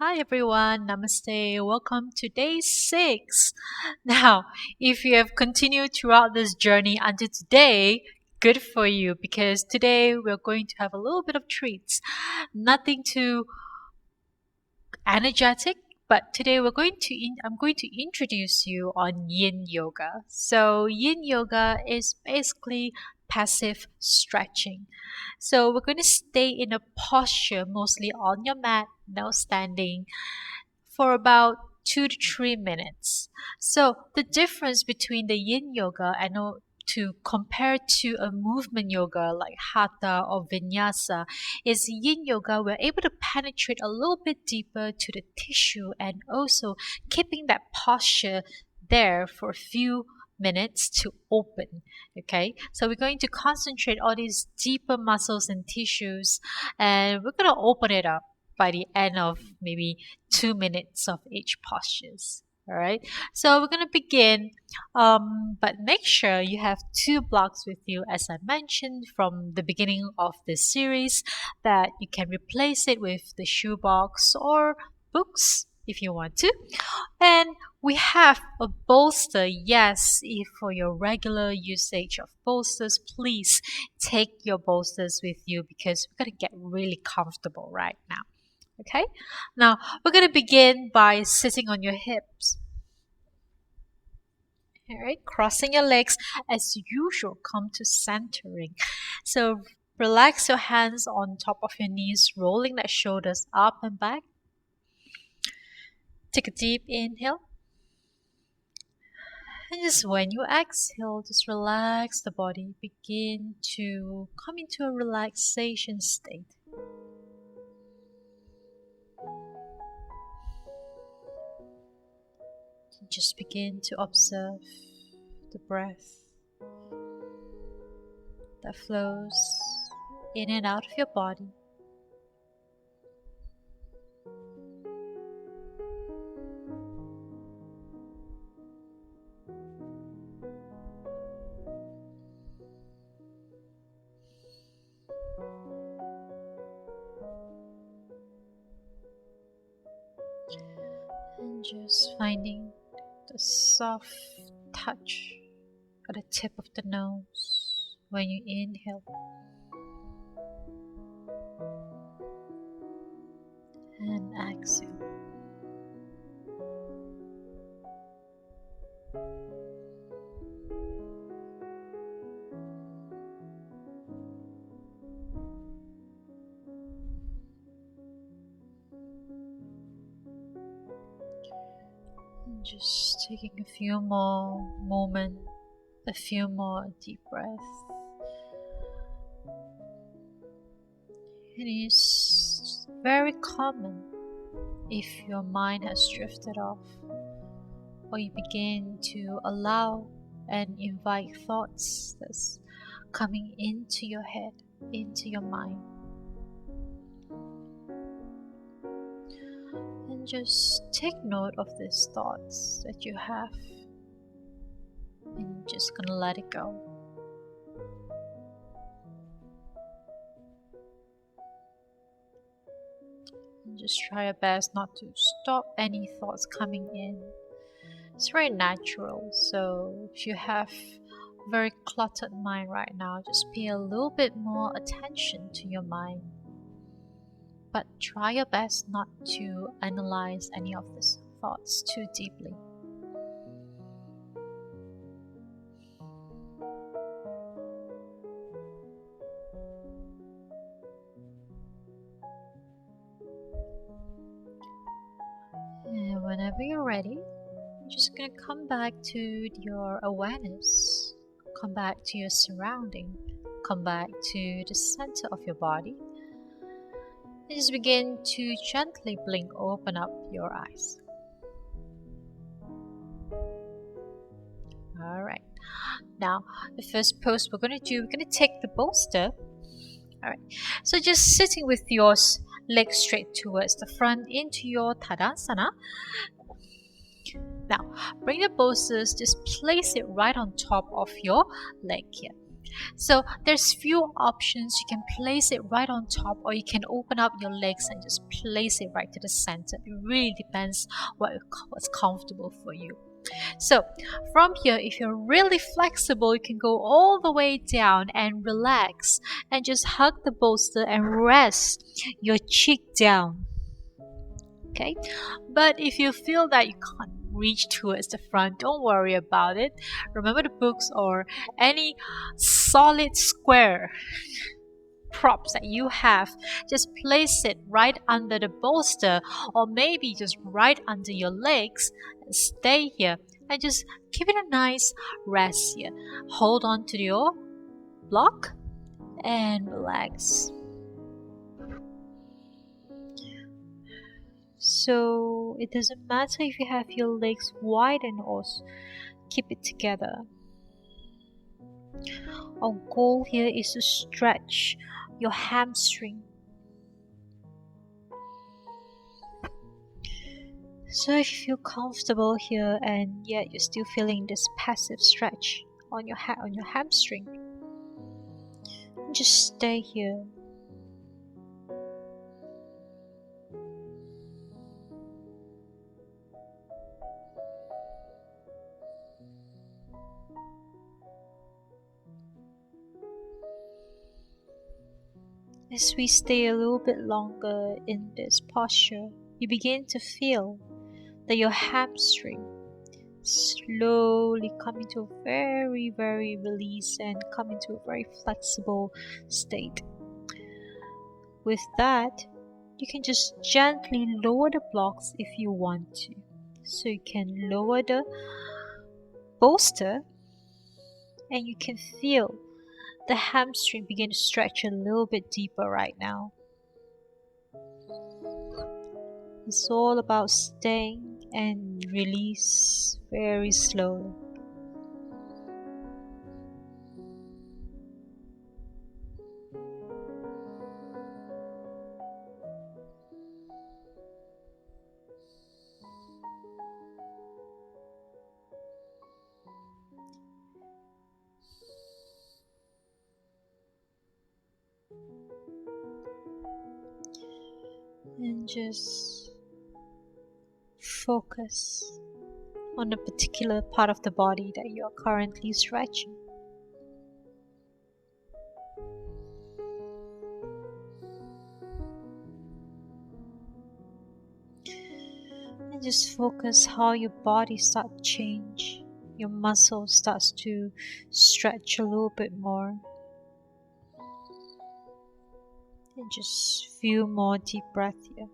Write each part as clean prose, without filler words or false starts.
Hi everyone, Namaste. Welcome to day 6. Now, if you have continued throughout this journey until today, good for you because today we're going to have a little bit of treats. Nothing too energetic, but today I'm going to introduce you on Yin Yoga. So, Yin Yoga is basically passive stretching. So, we're going to stay in a posture mostly on your mat, no standing, for about 2 to 3 minutes. So the difference between the yin yoga and to compare to a movement yoga like hatha or vinyasa is yin yoga we're able to penetrate a little bit deeper to the tissue and also keeping that posture there for a few minutes to open. Okay, so we're going to concentrate all these deeper muscles and tissues and we're going to open it up by the end of maybe 2 minutes of each postures. All right, so we're going to begin, but make sure you have 2 blocks with you, as I mentioned from the beginning of this series, that you can replace it with the shoebox or books if you want to. And we have a bolster. Yes, if for your regular usage of bolsters, please take your bolsters with you because we're going to get really comfortable right now. Okay, now we're going to begin by sitting on your hips. All right, crossing your legs as usual, come to centering. So relax your hands on top of your knees, rolling the shoulders up and back. Take a deep inhale. And just when you exhale, just relax the body. Begin to come into a relaxation state. Just begin to observe the breath that flows in and out of your body. And just finding the soft touch at the tip of the nose when you inhale and exhale. And just taking a few more moments, a few more deep breaths. It is very common if your mind has drifted off or you begin to allow and invite thoughts that's coming into your head, into your mind. And just take note of these thoughts that you have and you're just gonna let it go. And just try your best not to stop any thoughts coming in. It's very natural, so if you have a very cluttered mind right now, just pay a little bit more attention to your mind. But try your best not to analyze any of these thoughts too deeply. And whenever you're ready, you're just going to come back to your awareness, come back to your surrounding, come back to the center of your body. And just begin to gently blink, open up your eyes. Alright, now the first pose we're going to take the bolster. Alright, so just sitting with your legs straight towards the front into your Tadasana. Now, bring the bolsters, just place it right on top of your leg here. So there's few options. You can place it right on top, or you can open up your legs and just place it right to the center. It really depends what's comfortable for you. So from here, if you're really flexible, you can go all the way down and relax and just hug the bolster and rest your cheek down. Okay, but if you feel that you can't reach towards the front, don't worry about it. Remember the books or any solid square props that you have, just place it right under the bolster, or maybe just right under your legs, and stay here and just give it a nice rest here. Hold on to your block and relax. So it doesn't matter if you have your legs widen or keep it together. Our goal here is to stretch your hamstring. So if you feel comfortable here and yet you're still feeling this passive stretch on your hamstring, just stay here. As we stay a little bit longer in this posture, you begin to feel that your hamstring slowly come into a very, very release and come into a very flexible state. With that, you can just gently lower the blocks if you want to. So you can lower the bolster and you can feel the hamstring begin to stretch a little bit deeper right now. It's all about staying and release very slowly. And just focus on a particular part of the body that you are currently stretching. And just focus how your body starts to change. Your muscle starts to stretch a little bit more. And just few more deep breaths here.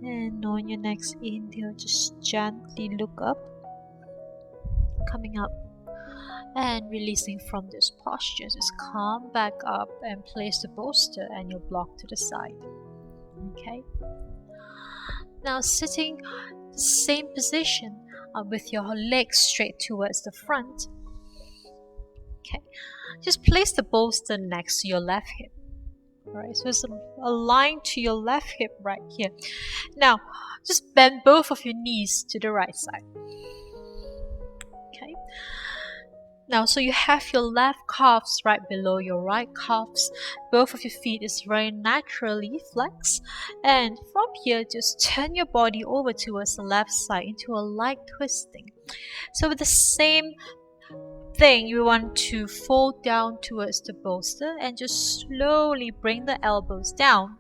And on your next inhale, just gently look up, coming up and releasing from this posture. Just come back up and place the bolster and your block to the side. Okay. Now sitting the same position with your legs straight towards the front. Okay. Just place the bolster next to your left hip. Alright, so it's aligned to your left hip right here. Now, just bend both of your knees to the right side. Okay. Now, so you have your left calves right below your right calves. Both of your feet is very naturally flexed. And from here, just turn your body over towards the left side into a light twisting. So with the same thing, you want to fold down towards the bolster and just slowly bring the elbows down.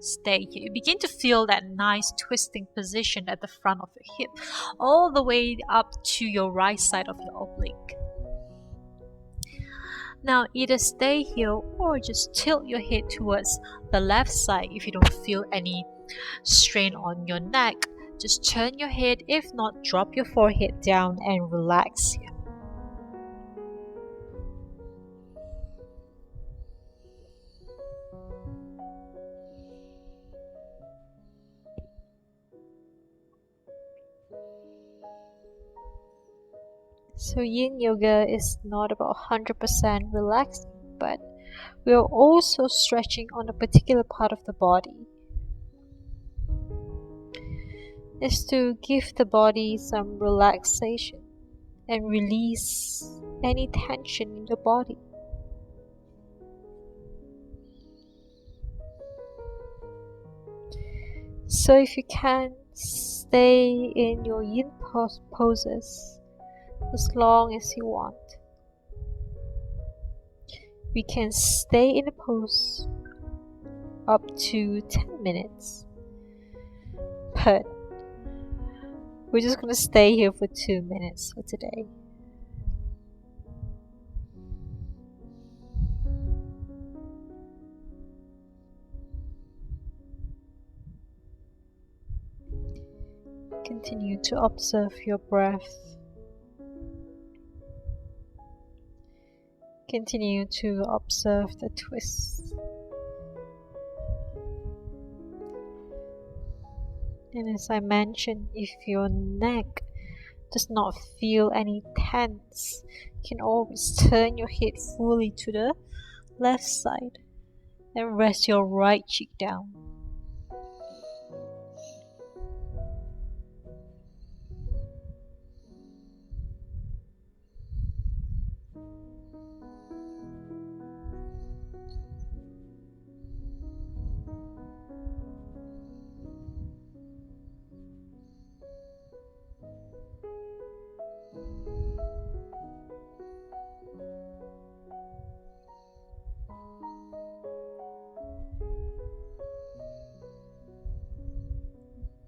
Stay here. You begin to feel that nice twisting position at the front of your hip, all the way up to your right side of your oblique. Now either stay here or just tilt your head towards the left side if you don't feel any strain on your neck. Just turn your head, if not, drop your forehead down and relax here. So Yin Yoga is not about 100% relaxing, but we are also stretching on a particular part of the body. It's to give the body some relaxation and release any tension in your body. So if you can, stay in your yin poses as long as you want. We can stay in a pose up to 10 minutes, but we're just going to stay here for 2 minutes for today. Continue to observe your breath. Continue to observe the twists. And as I mentioned, if your neck does not feel any tense, you can always turn your head fully to the left side and rest your right cheek down.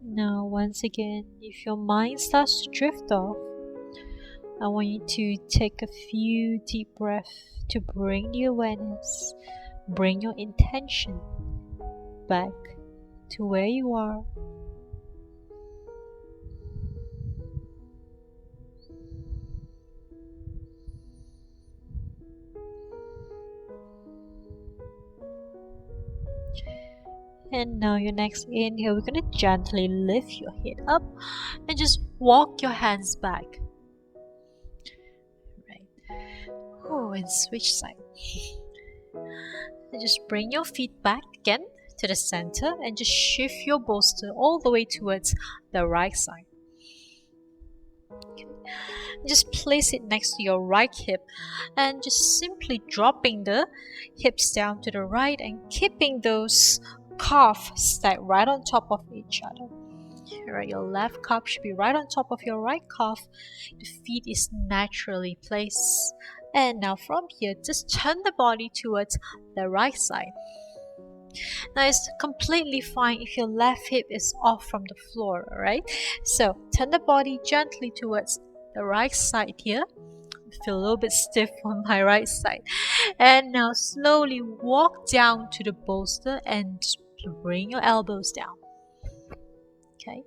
Now, once again, if your mind starts to drift off, I want you to take a few deep breaths to bring the awareness, bring your intention back to where you are. And now your next inhale, we're going to gently lift your head up and just walk your hands back. Right. Oh, and switch side. And just bring your feet back again to the center and just shift your bolster all the way towards the right side. Okay. Just place it next to your right hip and just simply dropping the hips down to the right and keeping those calves stacked right on top of each other. Right, your left calf should be right on top of your right calf. The feet is naturally placed. And now from here, just turn the body towards the right side. Now it's completely fine if your left hip is off from the floor, alright? So turn the body gently towards the right side here. I feel a little bit stiff on my right side. And now slowly walk down to the bolster and bring your elbows down. Okay.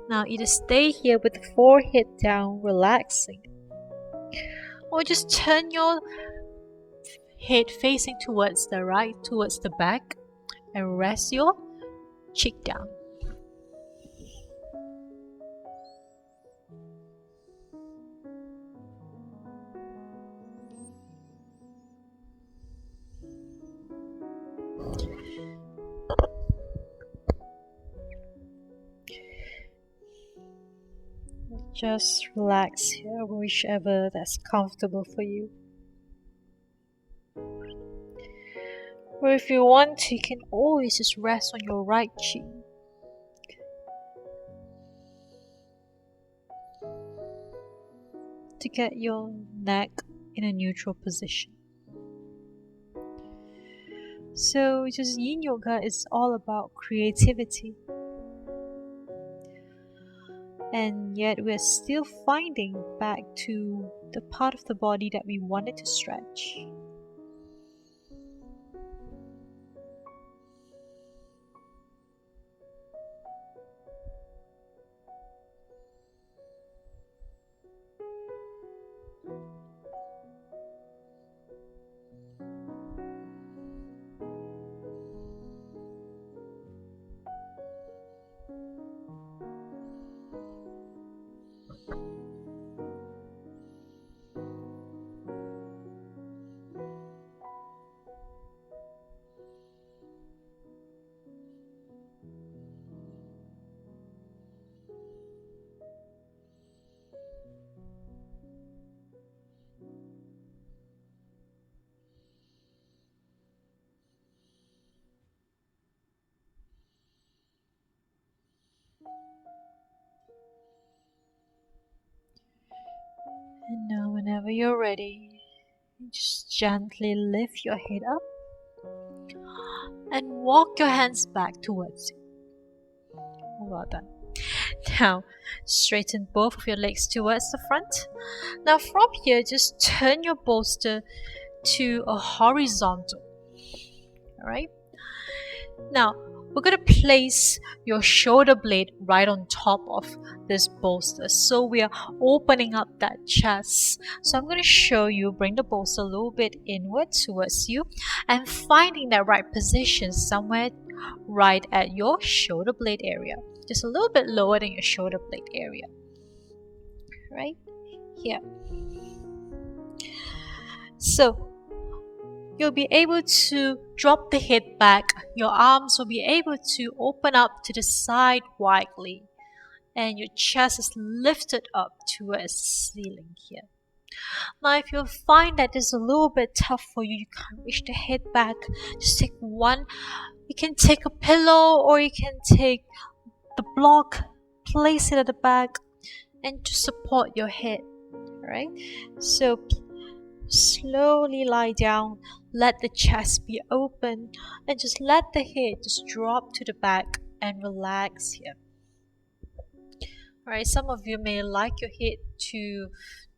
Now either stay here with the forehead down, relaxing, or just turn your head facing towards the right, towards the back, and rest your cheek down. Just relax here, whichever that's comfortable for you. Or if you want to, you can always just rest on your right cheek. To get your neck in a neutral position. So just Yin Yoga is all about creativity. And yet we're still finding back to the part of the body that we wanted to stretch. Whenever you're ready, just gently lift your head up and walk your hands back towards you. Well done. Now, straighten both of your legs towards the front. Now from here, just turn your bolster to a horizontal. Alright? Now, we're going to place your shoulder blade right on top of this bolster. So we are opening up that chest. So I'm going to show you, bring the bolster a little bit inward towards you and finding that right position somewhere right at your shoulder blade area. Just a little bit lower than your shoulder blade area. Right here. So you'll be able to drop the head back. Your arms will be able to open up to the side widely. And your chest is lifted up towards the ceiling here. Now if you find that it's a little bit tough for you, you can't reach the head back, just take one. You can take a pillow or you can take the block, place it at the back and to support your head. Alright? So slowly lie down, let the chest be open and just let the head just drop to the back and relax here. Alright, some of you may like your head to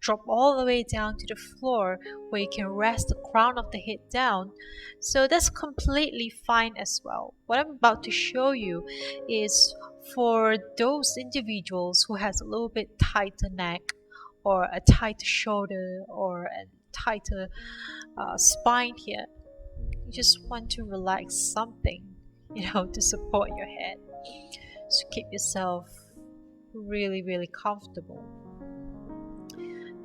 drop all the way down to the floor where you can rest the crown of the head down. So that's completely fine as well. What I'm about to show you is for those individuals who has a little bit tighter neck or a tighter shoulder or a tighter spine here. You just want to relax something, to support your head. So keep yourself really comfortable.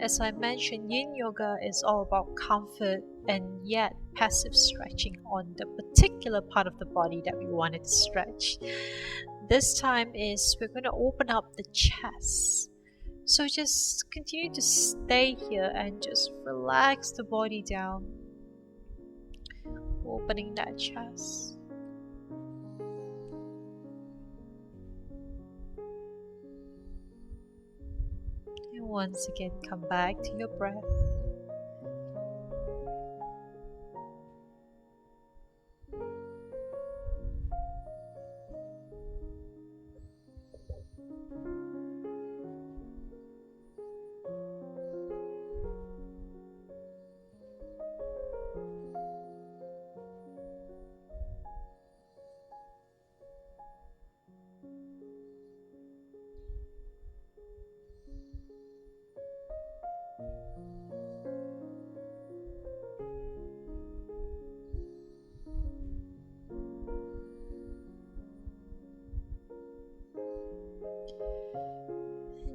As I mentioned, Yin Yoga is all about comfort and yet passive stretching on the particular part of the body that we wanted to stretch. This time is we're going to open up the chest. So just continue to stay here and just relax the body down, opening that chest. And once again, come back to your breath.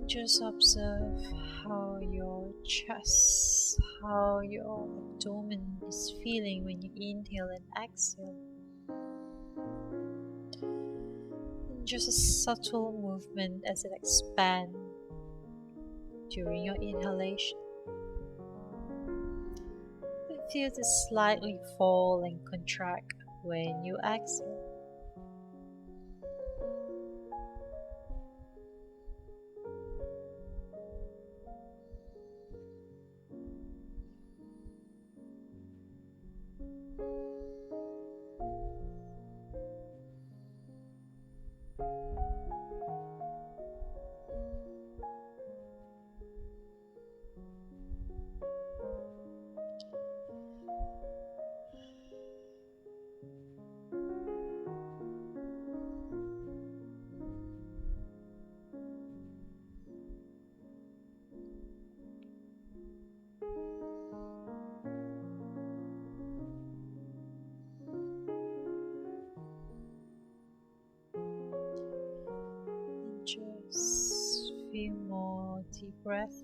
Just observe how your chest, how your abdomen is feeling when you inhale and exhale. And just a subtle movement as it expands during your inhalation. And feel it slightly fall and contract when you exhale. Just few more deep breaths.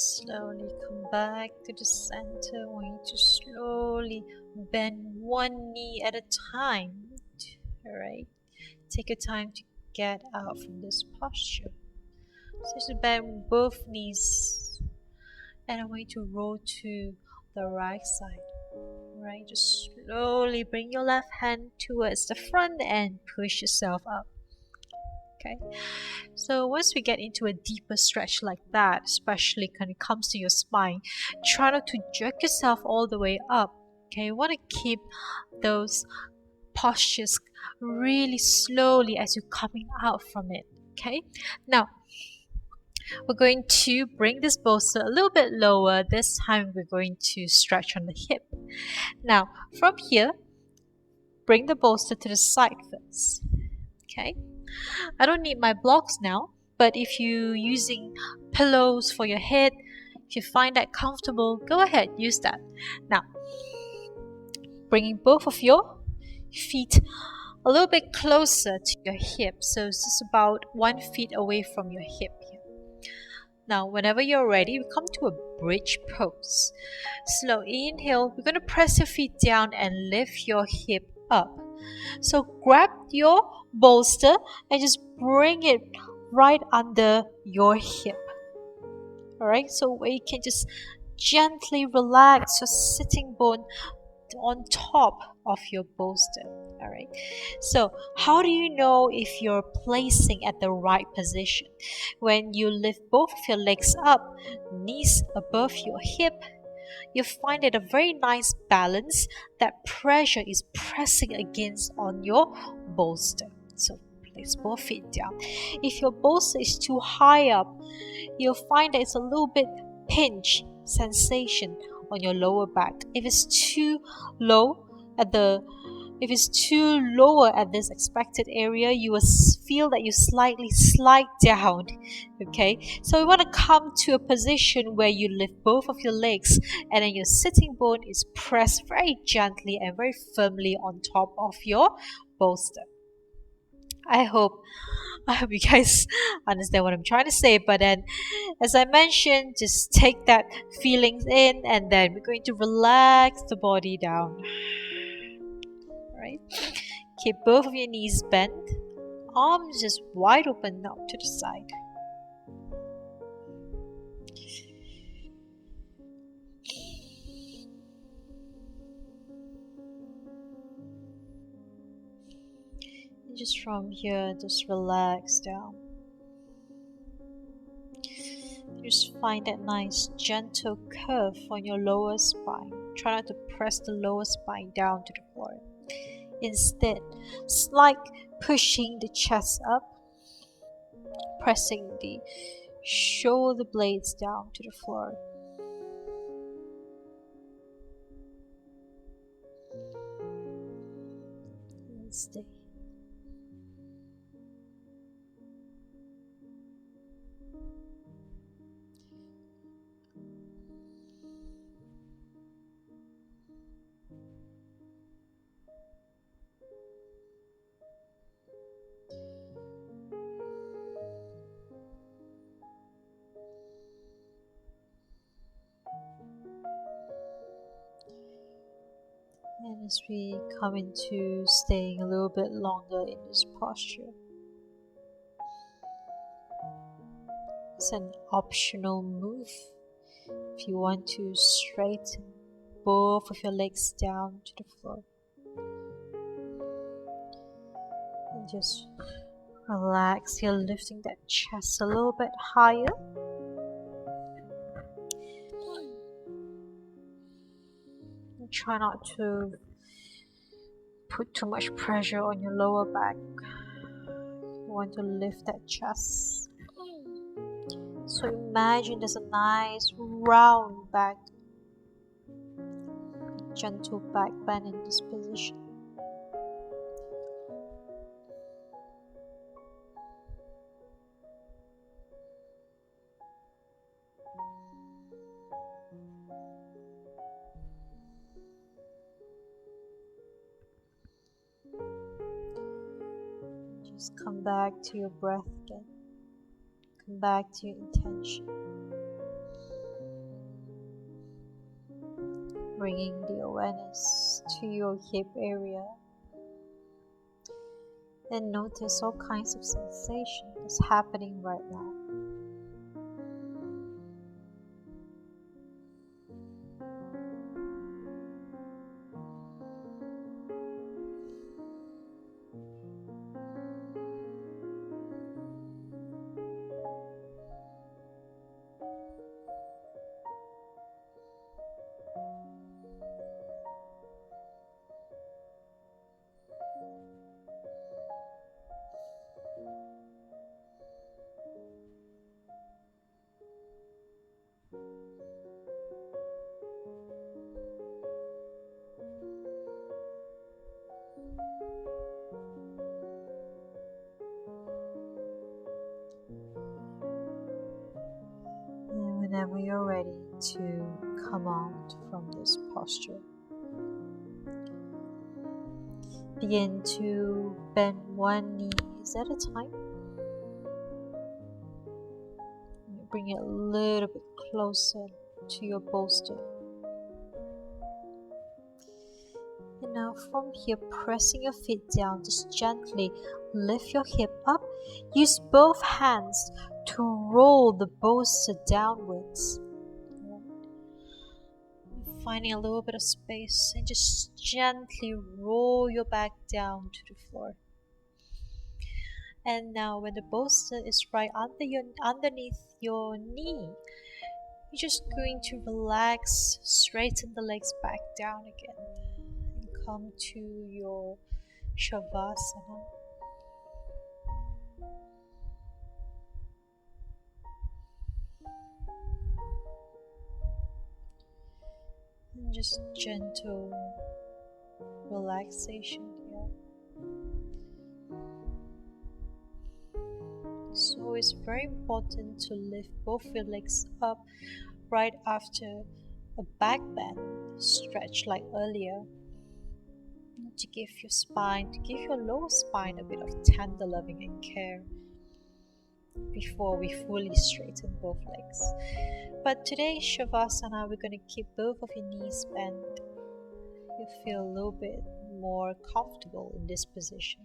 Slowly come back to the center. I want you to slowly bend one knee at a time. Alright. Take your time to get out from this posture. So just bend both knees. And I want you to roll to the right side. Right, just slowly bring your left hand towards the front and push yourself up. Okay, so once we get into a deeper stretch like that, especially when it comes to your spine, try not to jerk yourself all the way up. Okay, you want to keep those postures really slowly as you're coming out from it. Okay, now we're going to bring this bolster a little bit lower. This time we're going to stretch on the hip. Now from here, bring the bolster to the side first. Okay, I don't need my blocks now, but if you're using pillows for your head, if you find that comfortable, go ahead, use that. Now, bringing both of your feet a little bit closer to your hip, so it's just about 1 foot away from your hip here. Now, whenever you're ready, we come to a bridge pose. Slow inhale, you're going to press your feet down and lift your hip up. So grab your bolster and just bring it right under your hip. Alright, so where you can just gently relax your sitting bone on top of your bolster. Alright, so how do you know if you're placing at the right position? When you lift both of your legs up, knees above your hip, you find it a very nice balance. That pressure is pressing against on your bolster. So place both feet down. If your bolster is too high up, you'll find that it's a little bit pinch sensation on your lower back. If it's too low if it's too lower at this expected area, you will feel that you slightly slide down. Okay, so you want to come to a position where you lift both of your legs and then your sitting bone is pressed very gently and very firmly on top of your bolster. I hope you guys understand what I'm trying to say, but then as I mentioned, just take that feelings in and then we're going to relax the body down. Right? Keep both of your knees bent, arms just wide open out to the side. And just from here, just relax down. Just find that nice gentle curve on your lower spine. Try not to press the lower spine down to the floor. Instead, slight pushing the chest up, pressing the shoulder blades down to the floor. And stay. And as we come into staying a little bit longer in this posture, it's an optional move. If you want to straighten both of your legs down to the floor, and just relax. You're lifting that chest a little bit higher. And try not to put too much pressure on your lower back. You want to lift that chest. So imagine there's a nice round back, gentle back bend in this position. Just come back to your breath again. Come back to your intention. Bringing the awareness to your hip area. And notice all kinds of sensation that's happening right now. And whenever you're ready to come out from this posture, begin to bend one knee at a time. Bring it a little bit closer to your bolster. And now from here, pressing your feet down, just gently lift your hip up. Use both hands to roll the bolster downwards. Finding a little bit of space and just gently roll your back down to the floor. And now when the bolster is right underneath your knee, you're just going to relax, straighten the legs back down again, and come to your Shavasana. And just gentle relaxation here. So it's very important to lift both your legs up right after a back bend stretch like earlier, to give your spine, to give your lower spine a bit of tender loving and care before we fully straighten both legs. But today's Shavasana, we're going to keep both of your knees bent. You feel a little bit more comfortable in this position.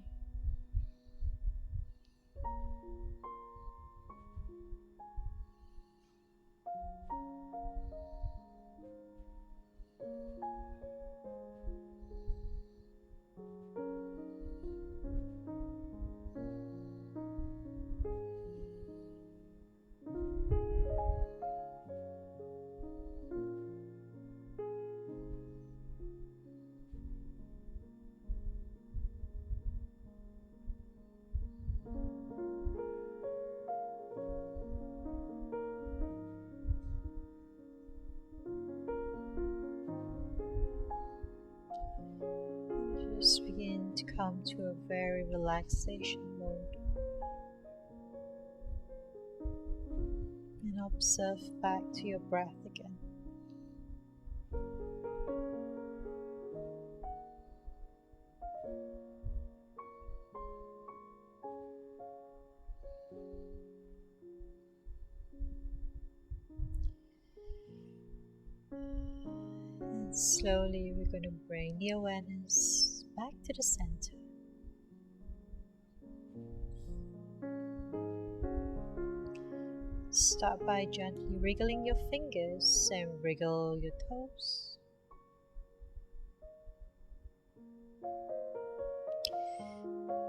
Just begin to come to a very relaxation mode and observe back to your breath again. And slowly we're going to bring the awareness back to the center. Start by gently wriggling your fingers and wriggle your toes.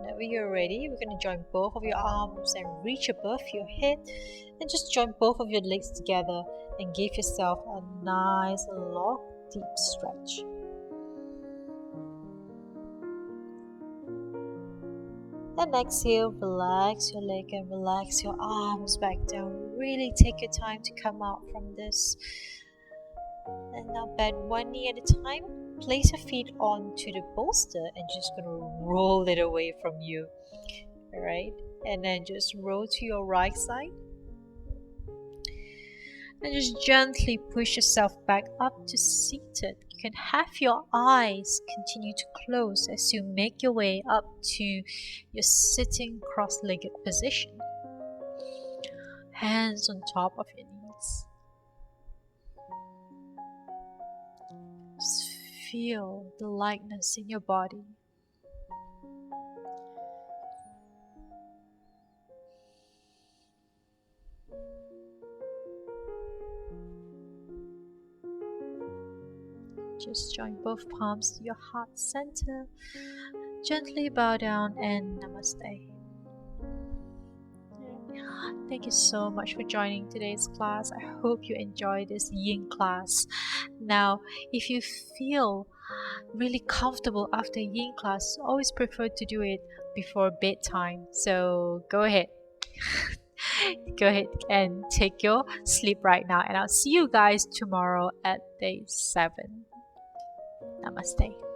Whenever you're ready, we're going to join both of your arms and reach above your head, and just join both of your legs together and give yourself a nice long deep stretch. And exhale, relax your leg and relax your arms back down. Really take your time to come out from this. And now bend one knee at a time. Place your feet onto the bolster and just gonna roll it away from you. Alright? And then just roll to your right side. And just gently push yourself back up to seated. You can have your eyes continue to close as you make your way up to your sitting cross-legged position. Hands on top of your knees. feel the lightness in your body. Just join both palms to your heart center. Gently bow down and namaste. Thank you so much for joining today's class. I hope you enjoyed this yin class. Now, if you feel really comfortable after yin class, always prefer to do it before bedtime. So go ahead. Go ahead and take your sleep right now. And I'll see you guys tomorrow at day 7. Namaste.